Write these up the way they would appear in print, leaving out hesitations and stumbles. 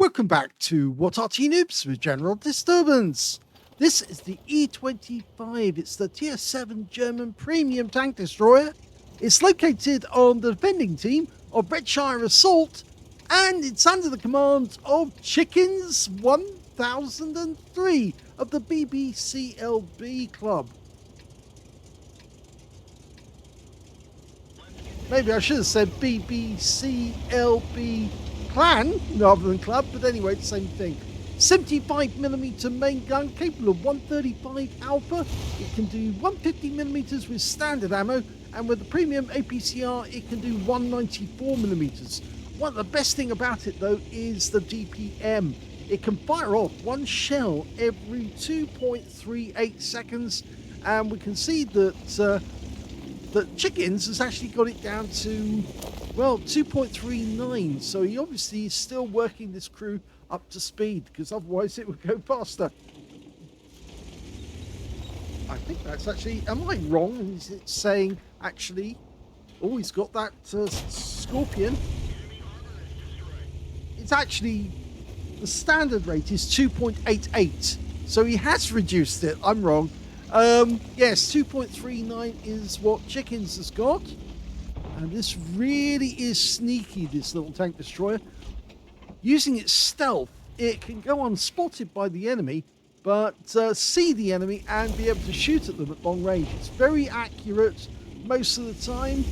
Welcome back to What Arty Noobs with General Disturbance. This is the E25. It's the Tier 7 German premium tank destroyer. It's located on the defending team of Redshire Assault, and it's under the command of Chickens 1003 of the BBCLB club. Maybe I should have said BBCLB clan rather than club, but anyway, it's the same thing. 75mm main gun capable of 135 alpha. It can do 150mm with standard ammo, and with the premium APCR it can do 194mm. One of the best thing about it though is the DPM. It can fire off one shell every 2.38 seconds, and we can see that that Chickens has actually got it down to, well, 2.39, so he obviously is still working this crew up to speed, because otherwise it would go faster. I think that's actually, am I wrong? Is it saying actually, oh, he's got that Scorpion. It's actually, the standard rate is 2.88, so he has reduced it. I'm wrong. Yes, 2.39 is what Chickens has got. And this really is sneaky, this little tank destroyer. Using its stealth, it can go unspotted by the enemy, but see the enemy and be able to shoot at them at long range. It's very accurate most of the time.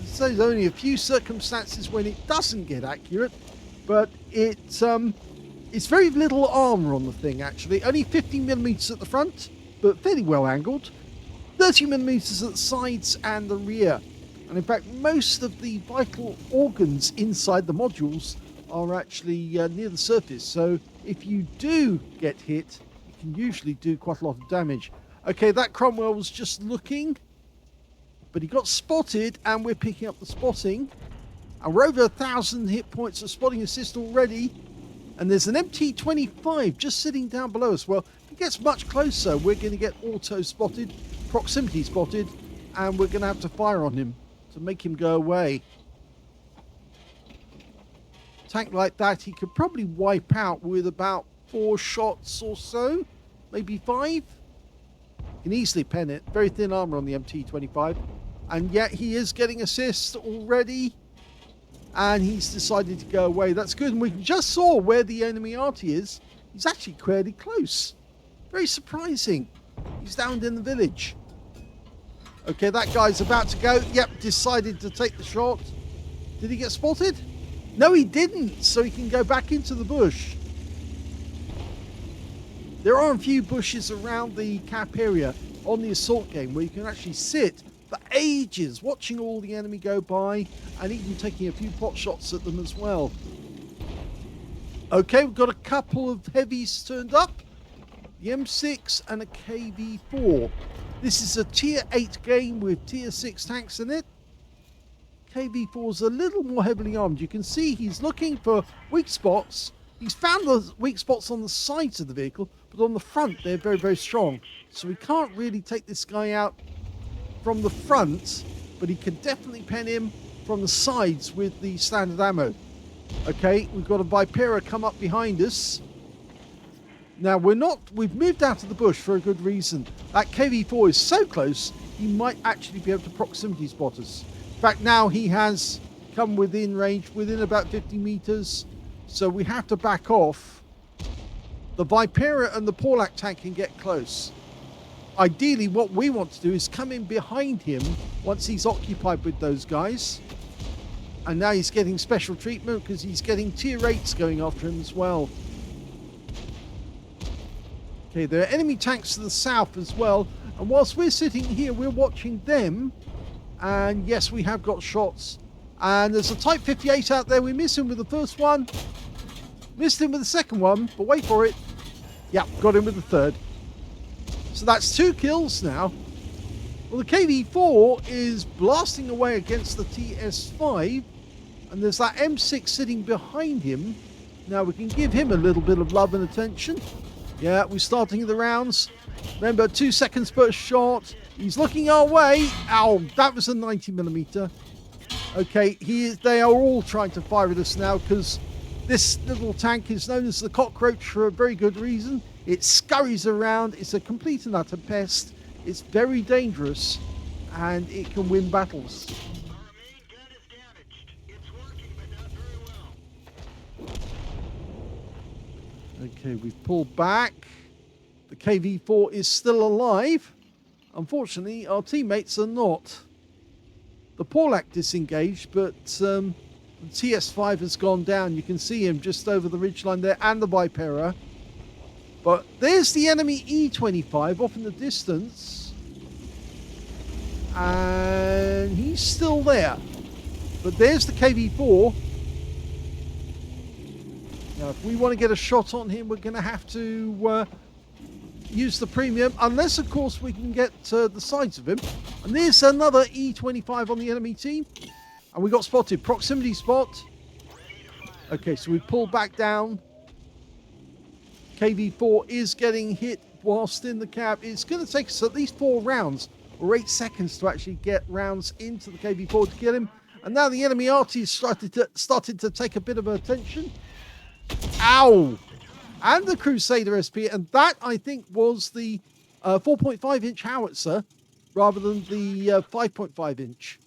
So there's only a few circumstances when it doesn't get accurate, but it's very little armor on the thing actually. Only 50mm at the front, but fairly well angled. 30mm at the sides and the rear. And in fact, most of the vital organs inside the modules are actually near the surface. So if you do get hit, you can usually do quite a lot of damage. Okay, that Cromwell was just looking, but he got spotted, and we're picking up the spotting. And we're over 1,000 hit points of spotting assist already. And there's an MT25 just sitting down below us. Well, if it gets much closer, we're going to get auto spotted, proximity spotted, and we're going to have to fire on him to make him go away. A tank like that, he could probably wipe out with about 4 shots or so, maybe 5. He can easily pen it. Very thin armor on the MT25. And yet he is getting assists already. And he's decided to go away. That's good. And we just saw where the enemy Arty is. He's actually fairly close. Very surprising. He's down in the village. Okay, that guy's about to go. Yep, decided to take the shot. Did he get spotted? No, he didn't. So he can go back into the bush. There are a few bushes around the cap area on the assault game where you can actually sit for ages watching all the enemy go by and even taking a few pot shots at them as well. Okay, we've got a couple of heavies turned up. The M6 and a KV4. This is a tier 8 game with tier 6 tanks in it. KV4 is a little more heavily armed. You can see he's looking for weak spots. He's found the weak spots on the sides of the vehicle, but on the front they're very, very strong. So we can't really take this guy out from the front, but he can definitely pen him from the sides with the standard ammo. Okay, we've got a Vipera come up behind us. Now we've moved out of the bush for a good reason. That KV4 is so close, he might actually be able to proximity spot us. In fact, now he has come within range, within about 50 meters, so we have to back off. The Vipera and the Porlac tank can get close. Ideally, what we want to do is come in behind him once he's occupied with those guys. And now he's getting special treatment because he's getting tier 8s going after him as well. Okay, there are enemy tanks to the south as well. And whilst we're sitting here, we're watching them. And yes, we have got shots. And there's a Type 58 out there. We missed him with the first one. Missed him with the second one, but wait for it. Yep, got him with the third. So that's 2 kills now. Well, the KV4 is blasting away against the TS5. And there's that M6 sitting behind him. Now we can give him a little bit of love and attention. Yeah, we're starting the rounds. Remember, 2 seconds per shot. He's looking our way. Ow, that was a 90mm. Okay, they are all trying to fire at us now because This little tank is known as the cockroach for a very good reason. It scurries around. It's a complete and utter pest. It's very dangerous, and it can win battles. Okay, we've pulled back. The KV-4 is still alive. Unfortunately, our teammates are not. The Porlac disengaged, but the TS5 has gone down. You can see him just over the ridgeline there, and the Vipera. But there's the enemy E25 off in the distance. And he's still there. But there's the KV-4. Now, if we want to get a shot on him, we're going to have to use the premium. Unless, of course, we can get the sides of him. And there's another E25 on the enemy team. And we got spotted. Proximity spot. Okay, so we pull back down. KV-4 is getting hit whilst in the cab. It's going to take us at least 4 rounds or 8 seconds to actually get rounds into the KV-4 to kill him. And now the enemy Arty has started to take a bit of attention. Ow! And the Crusader SP. And that, I think, was the 4.5-inch howitzer rather than the 5.5-inch.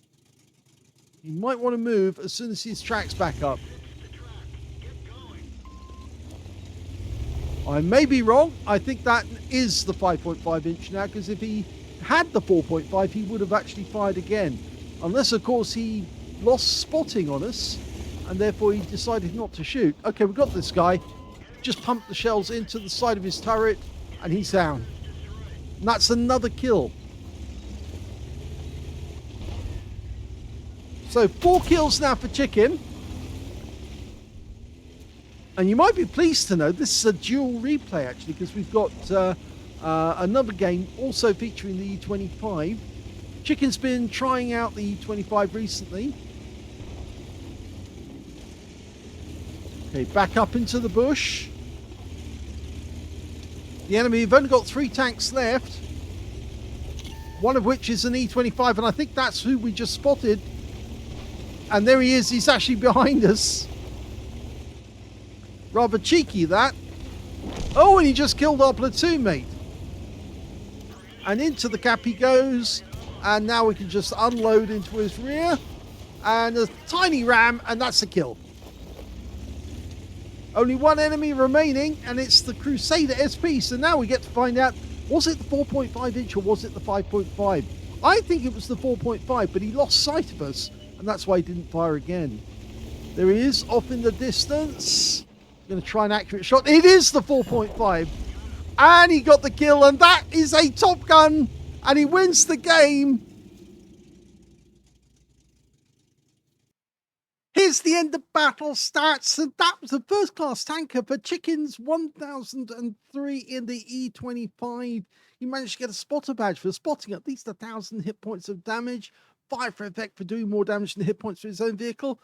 He might want to move as soon as his track's back up. I may be wrong. I think that is the 5.5-inch now, because if he had the 4.5, he would have actually fired again. Unless, of course, he lost spotting on us, and therefore he decided not to shoot. Okay, we've got this guy. Just pumped the shells into the side of his turret, and he's down. And that's another kill. So 4 kills now for Chicken. And you might be pleased to know this is a dual replay, actually, because we've got another game also featuring the E25. Chicken's been trying out the E25 recently. Okay, back up into the bush. The enemy have only got 3 tanks left. One of which is an E25, and I think that's who we just spotted. And there he is. He's actually behind us. Rather cheeky, that. Oh, and he just killed our platoon mate. And into the cap he goes. And now we can just unload into his rear. And a tiny ram, and that's a kill. Only one enemy remaining, and it's the Crusader SP. So now we get to find out, was it the 4.5-inch or was it the 5.5? I think it was the 4.5, but he lost sight of us, and that's why he didn't fire again. There he is, off in the distance. Going to try an accurate shot. It is the 4.5. And he got the kill, and that is a Top Gun, and he wins the game. Here's the end of battle stats, and that was a first-class tanker for Chicken's 1003 in the E25. He managed to get a spotter badge for spotting at least 1,000 hit points of damage, 5 for effect for doing more damage than hit points for his own vehicle,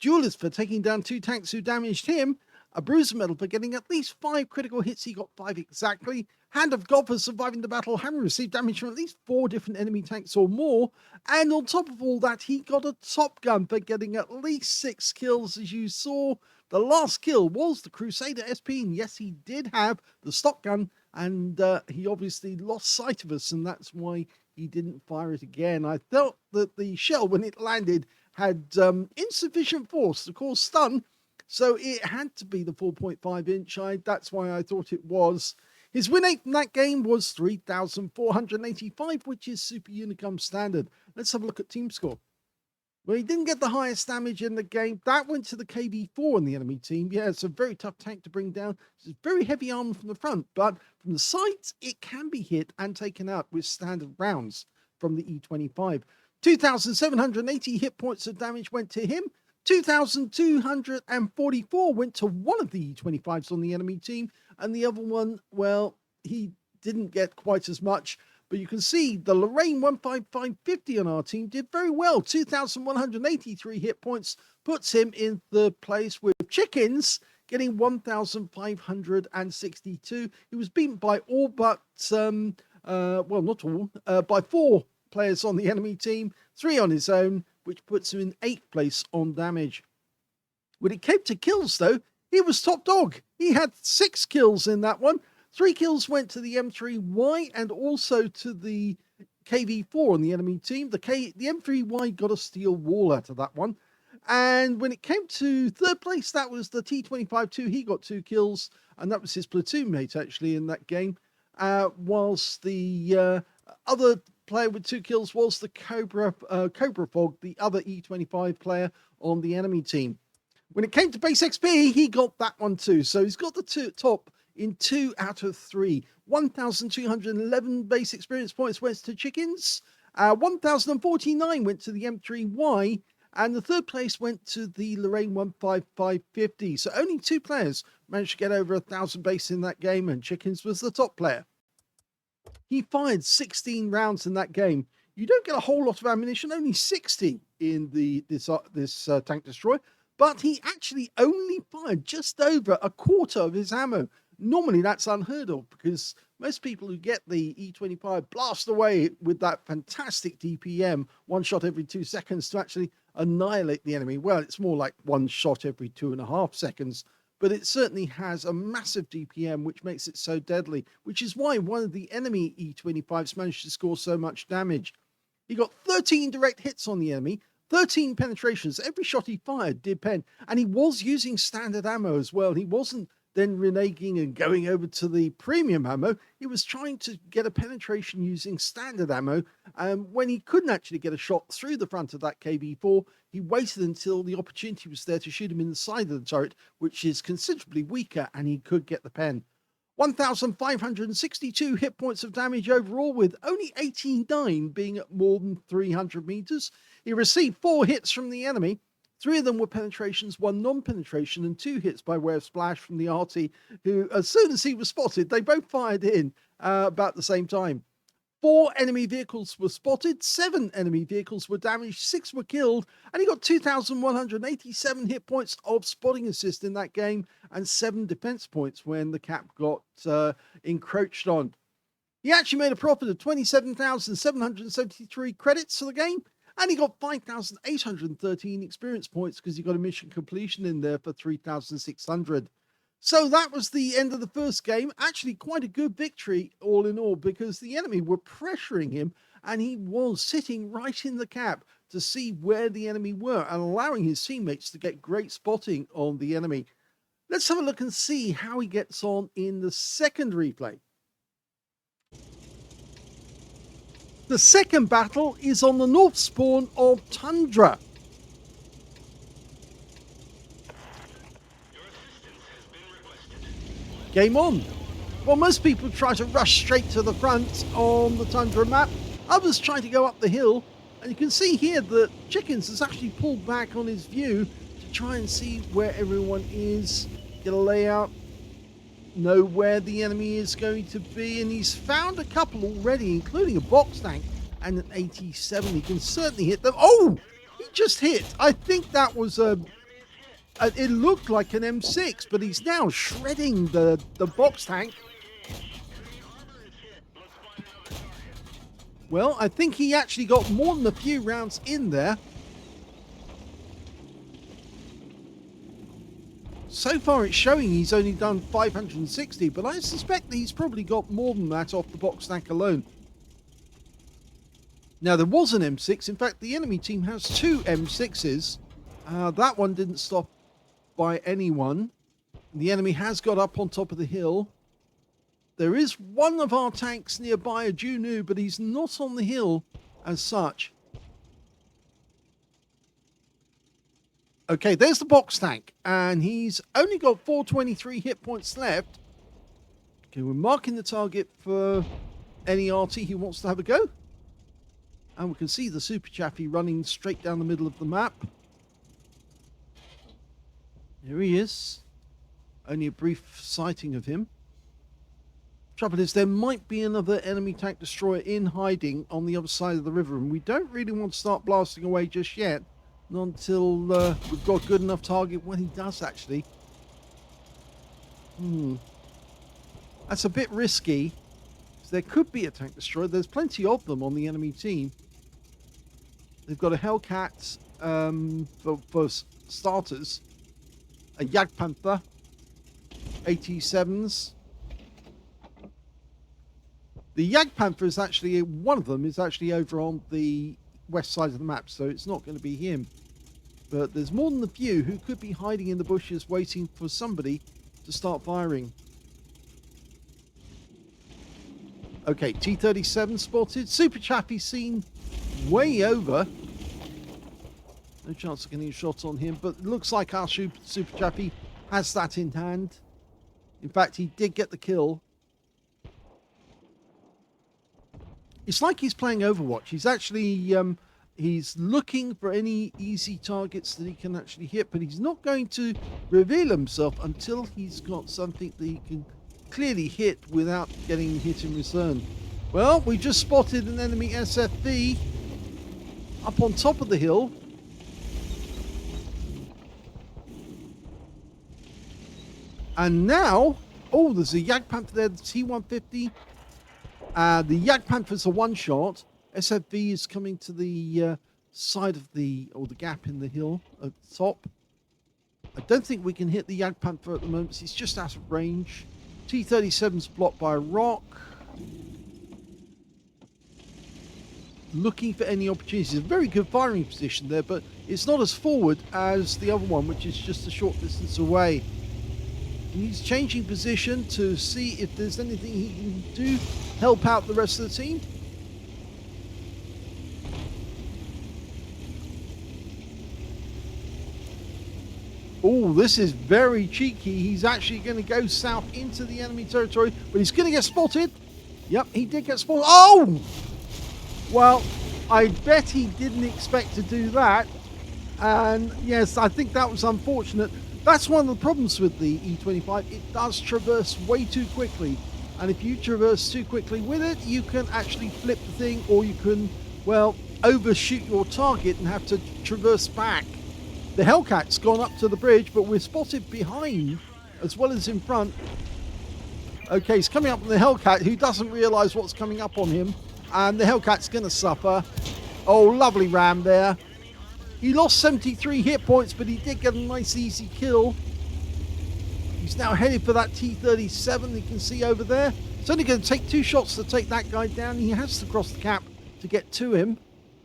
Duelist for taking down 2 tanks who damaged him, a Bruiser medal for getting at least 5 critical hits. He got 5 exactly. Hand of God for surviving the battle. Hammer received damage from at least 4 different enemy tanks or more. And on top of all that, he got a Top Gun for getting at least 6 kills. As you saw, the last kill was the Crusader SP. And yes, he did have the stock gun. And he obviously lost sight of us. And that's why he didn't fire it again. I felt that the shell, when it landed, had insufficient force to cause stun. So it had to be the 4.5-inch. That's why I thought it was. His win rate from that game was 3,485, which is Super Unicum standard. Let's have a look at team score. Well, he didn't get the highest damage in the game. That went to the KV-4 in the enemy team. Yeah, it's a very tough tank to bring down. It's very heavy armor from the front, but from the sides, it can be hit and taken out with standard rounds from the E25. 2,780 hit points of damage went to him. 2,244 went to one of the E25s on the enemy team, and the other one, well, he didn't get quite as much. But you can see the Lorraine 15550 on our team did very well. 2,183 hit points puts him in third place, with Chickens getting 1,562. He was beaten by all but, well, not all, by 4 players on the enemy team, 3 on his own, which puts him in 8th place on damage. When it came to kills, though, he was top dog. He had 6 kills in that one. 3 kills went to the M3Y and also to the KV4 on the enemy team. The M3Y got a steel wall out of that one. And when it came to third place, that was the T25-2. He got 2 kills, and that was his platoon mate, actually, in that game. Whilst the other player with 2 kills was the Cobra Fog, the other E25 player on the enemy team. When it came to base XP, he got that one too. So he's got the top in 2 out of 3. 1,211 base experience points went to Chickens. 1,049 went to the M3Y. And the third place went to the Lorraine 15550. So only 2 players managed to get over 1,000 base in that game, and Chickens was the top player. He fired 16 rounds in that game. You don't get a whole lot of ammunition, only 60 in this tank destroyer, but he actually only fired just over a quarter of his ammo. Normally that's unheard of, because most people who get the E25 blast away with that fantastic DPM, 1 shot every 2 seconds to actually annihilate the enemy. Well, it's more like 1 shot every 2.5 seconds, but it certainly has a massive DPM, which makes it so deadly, which is why one of the enemy E25s managed to score so much damage. He got 13 direct hits on the enemy, 13 penetrations. Every shot he fired did pen, and he was using standard ammo as well. He wasn't then reneging and going over to the premium ammo. He was trying to get a penetration using standard ammo. When he couldn't actually get a shot through the front of that KV4, he waited until the opportunity was there to shoot him in the side of the turret, which is considerably weaker, and he could get the pen. 1,562 hit points of damage overall, with only 89 being at more than 300 meters. He received 4 hits from the enemy. 3 of them were penetrations, 1 non-penetration, and 2 hits by way of splash from the Arty, who, as soon as he was spotted, they both fired in about the same time. 4 enemy vehicles were spotted, 7 enemy vehicles were damaged, 6 were killed, and he got 2,187 hit points of spotting assist in that game, and 7 defense points when the cap got encroached on. He actually made a profit of 27,773 credits for the game, and he got 5,813 experience points because he got a mission completion in there for 3,600. So that was the end of the first game. Actually, quite a good victory all in all, because the enemy were pressuring him, and he was sitting right in the cap to see where the enemy were and allowing his teammates to get great spotting on the enemy. Let's have a look and see how he gets on in the second replay. The second battle is on the north spawn of Tundra. Game on. Well, most people try to rush straight to the front on the Tundra map. Others try to go up the hill. And you can see here that Chickens has actually pulled back on his view to try and see where everyone is, get a layout, know where the enemy is going to be, and he's found a couple already, including a box tank and an 87. He can certainly hit them. Oh, he just hit. I think that was it looked like an M6, but he's now shredding the box tank. Well, I think he actually got more than a few rounds in there. So far it's showing he's only done 560, but I suspect that he's probably got more than that off the box tank alone. Now, there was an M6. In fact, the enemy team has 2 M6s. That one didn't stop by anyone. The enemy has got up on top of the hill. There is one of our tanks nearby, a Juno, but he's not on the hill as such. Okay, there's the box tank, and he's only got 423 hit points left. Okay, we're marking the target for any Arty who wants to have a go. And we can see the Super Chaffee running straight down the middle of the map. Here he is. Only a brief sighting of him. Trouble is, there might be another enemy tank destroyer in hiding on the other side of the river, and we don't really want to start blasting away just yet. Not until we've got a good enough target when he does, actually. That's a bit risky. There could be a tank destroyer. There's plenty of them on the enemy team. They've got a Hellcat for starters, a Jagdpanther, AT7s. The Jagdpanther is actually, one of them is actually over on the west side of the map, so it's not going to be him. But there's more than a few who could be hiding in the bushes waiting for somebody to start firing. Okay, T-37 spotted. Super Chappie seen way over. No chance of getting a shot on him, but it looks like our Super Chappie has that in hand. In fact, he did get the kill. It's like he's playing Overwatch. He's actually he's looking for any easy targets that he can actually hit, but he's not going to reveal himself until he's got something that he can clearly hit without getting hit in return. Well, we just spotted an enemy SFV up on top of the hill. And now, oh, there's a Jagdpanther there, the T-150. The Jagdpanther's a one-shot. SFV is coming to the side of the gap in the hill at the top. I don't think we can hit the Jagdpanther at the moment. He's just out of range. T-37's blocked by a rock. Looking for any opportunities. A very good firing position there, but it's not as forward as the other one, which is just a short distance away. He's changing position to see if there's anything he can do, help out the rest of the team. Oh, this is very cheeky. He's actually going to go south into the enemy territory, but he's going to get spotted. Yep, he did get spotted. Oh! Well, I bet he didn't expect to do that. And yes, I think that was unfortunate. That's one of the problems with the E25. It does traverse way too quickly. And if you traverse too quickly with it, you can actually flip the thing, or you can, well, overshoot your target and have to traverse back. The Hellcat's gone up to the bridge, but we're spotted behind as well as in front. Okay, he's coming up on the Hellcat, who doesn't realise what's coming up on him. And the Hellcat's going to suffer. Oh, lovely ram there. He lost 73 hit points, but he did get a nice easy kill. He's now headed for that T-37 you can see over there. It's only going to take 2 shots to take that guy down. He has to cross the cap to get to him.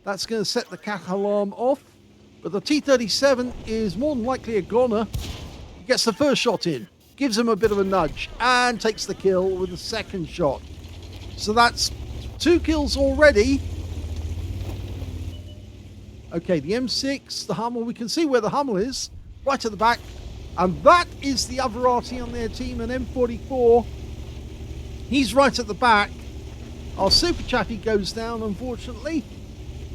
That's going to set the cat alarm off. But the T-37 is more than likely a goner. He gets the first shot in, gives him a bit of a nudge, and takes the kill with the second shot. So that's 2 kills already. Okay, the M6, the Hummel, we can see where the Hummel is, right at the back. And that is the other Arty on their team, an M44. He's right at the back. Our Super Chappie goes down, unfortunately.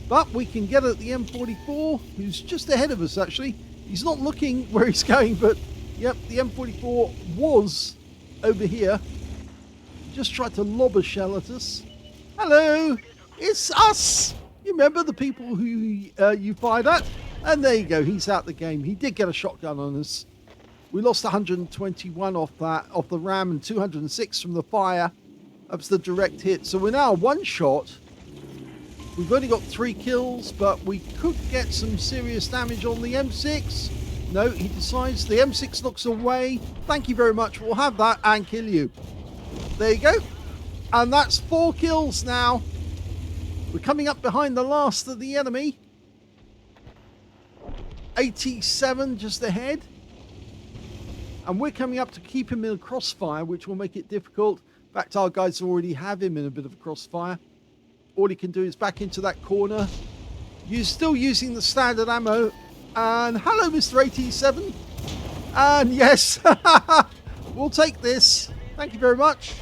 But we can get at the M44, who's just ahead of us, actually. He's not looking where he's going, but, yep, the M44 was over here. Just tried to lob a shell at us. Hello, it's us. You remember the people who you fired at? And there you go, he's out the game. He did get a shotgun on us. We lost 121 off the ram, and 206 from the fire. That was the direct hit. So we're now one shot. We've only got 3 kills, but we could get some serious damage on the M6. No, he decides the M6 looks away. Thank you very much. We'll have that and kill you. There you go. And that's 4 kills now. We're coming up behind the last of the enemy. 87 just ahead. And we're coming up to keep him in a crossfire, which will make it difficult. In fact, our guys already have him in a bit of a crossfire. All he can do is back into that corner. You're still using the standard ammo. And hello, Mr. 87. And yes, we'll take this. Thank you very much.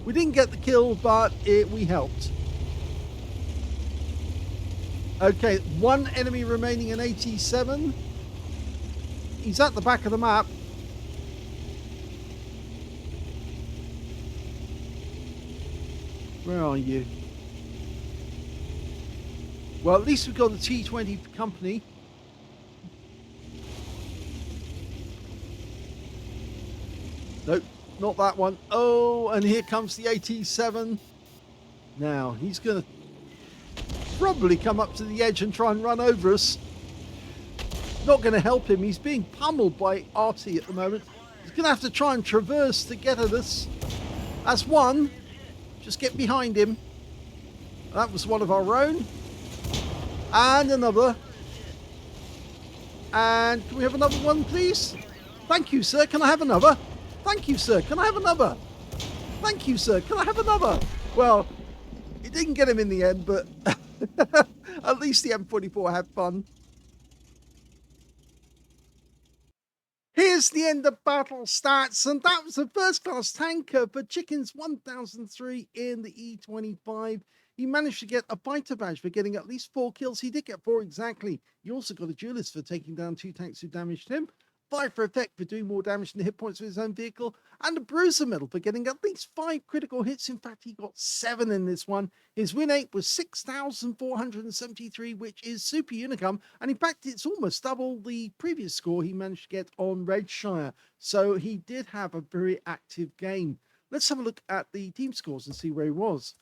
We didn't get the kill, but we helped. Okay, 1 enemy remaining in 87. He's at the back of the map. Where are you? Well, at least we've got the T20 company. Nope, not that one. Oh, and here comes the AT7. Now, he's going to probably come up to the edge and try and run over us. Not going to help him. He's being pummeled by Arty at the moment. He's going to have to try and traverse to get at us. That's one. Just get behind him. That was one of our own. And another. And can we have another one, please? Thank you, sir. Can I have another? Thank you, sir. Can I have another? Thank you, sir. Can I have another? Well, it didn't get him in the end, but at least the M44 had fun. Here's the end of battle stats, and that was a first-class tanker for Chickens 1003 in the E25. He managed to get a fighter badge for getting at least 4 kills. He did get 4 exactly. He also got a duelist for taking down 2 tanks who damaged him, 5 for effect for doing more damage than the hit points of his own vehicle, and a bruiser medal for getting at least 5 critical hits. In fact, he got 7 in this one. His win rate was 6,473, which is super unicum, and in fact, it's almost double the previous score he managed to get on Redshire. So he did have a very active game. Let's have a look at the team scores and see where he was.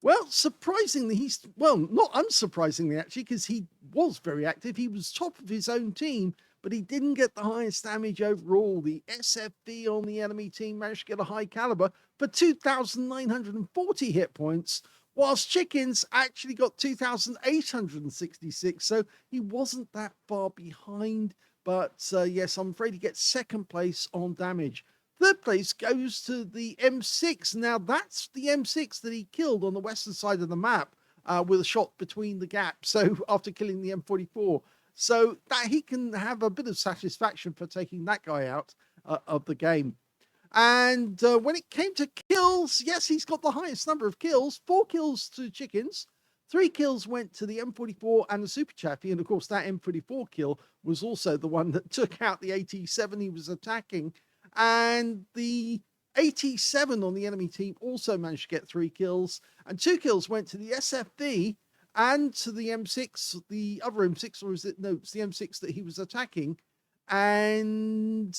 Well, surprisingly, not unsurprisingly actually, because he was very active. He was top of his own team, but he didn't get the highest damage overall. The SFV on the enemy team managed to get a high caliber for 2,940 hit points, whilst Chickens actually got 2,866, so he wasn't that far behind. But yes, I'm afraid he gets second place on damage. Third place goes to the M6. Now, that's the M6 that he killed on the western side of the map with a shot between the gaps. So after killing the M44. So that he can have a bit of satisfaction for taking that guy out of the game. And when it came to kills, yes, he's got the highest number of kills. 4 kills to Chickens. 3 kills went to the M44 and the Super Chaffee. And of course, that M44 kill was also the one that took out the AT7 he was attacking. And the AT7 on the enemy team also managed to get 3 kills. And 2 kills went to the SFV and to the M6, the other M6, or is it? No, it's the M6 that he was attacking. And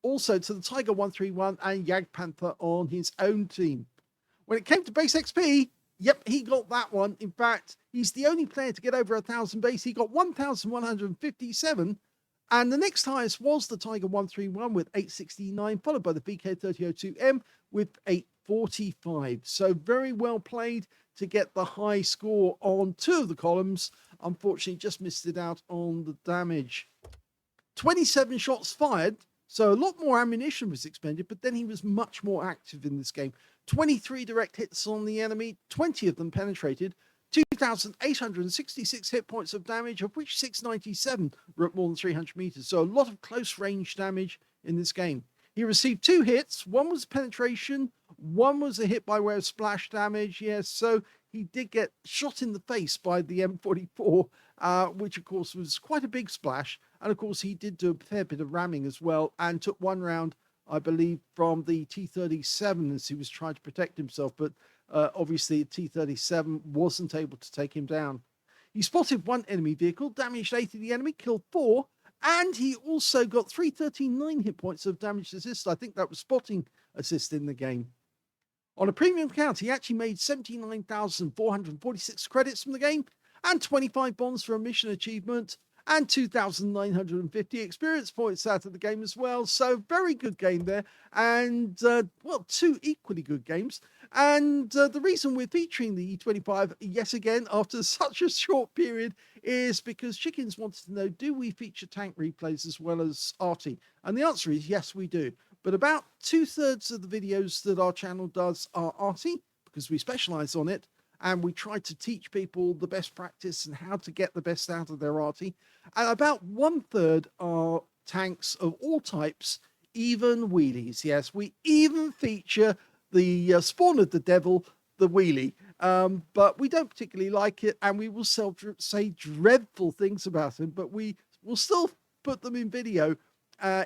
also to the Tiger 131 and Jagdpanther on his own team. When it came to base XP, yep, he got that one. In fact, he's the only player to get over 1,000 base. He got 1,157. And the next highest was the Tiger 131 with 869, followed by the VK3002M with 845. So very well played to get the high score on 2 of the columns. Unfortunately, just missed it out on the damage. 27 shots fired, so a lot more ammunition was expended, but then he was much more active in this game. 23 direct hits on the enemy, 20 of them penetrated. 2,866 hit points of damage, of which 697 were at more than 300 meters. So a lot of close range damage in this game. He received 2 hits. One was penetration. One was a hit by way of splash damage. Yes, so he did get shot in the face by the M44, which of course was quite a big splash. And of course he did do a fair bit of ramming as well and took 1 round, I believe, from the T-37 as he was trying to protect himself. But obviously, T-37 wasn't able to take him down. He spotted 1 enemy vehicle, damaged 8 of the enemy, killed 4, and he also got 339 hit points of damage assist. I think that was spotting assist in the game. On a premium count, he actually made 79,446 credits from the game and 25 bonds for a mission achievement and 2,950 experience points out of the game as well. So very good game there. And, well, 2 equally good games. And the reason we're featuring the E25 yet again after such a short period is because Chickens wanted to know, do we feature tank replays as well as Arty? And the answer is yes, we do. But about 2/3 of the videos that our channel does are Arty, because we specialize on it. And we try to teach people the best practice and how to get the best out of their Arty. And about 1/3 are tanks of all types, even wheelies. Yes, we even feature the Spawn of the Devil, the wheelie. But we don't particularly like it, and we will say dreadful things about him, but we will still put them in video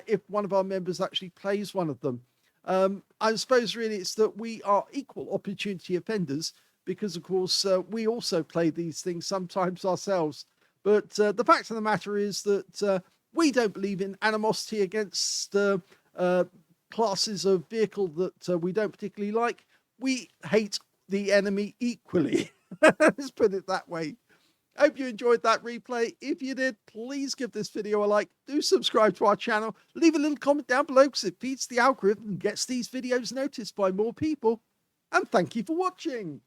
if one of our members actually plays one of them. I suppose really it's that we are equal opportunity offenders, because of course we also play these things sometimes ourselves. But the fact of the matter is that we don't believe in animosity against classes of vehicle that we don't particularly like. We hate the enemy equally. Let's put it that way. I hope you enjoyed that replay. If you did, please give this video a like. Do subscribe to our channel. Leave a little comment down below because it feeds the algorithm and gets these videos noticed by more people. And thank you for watching.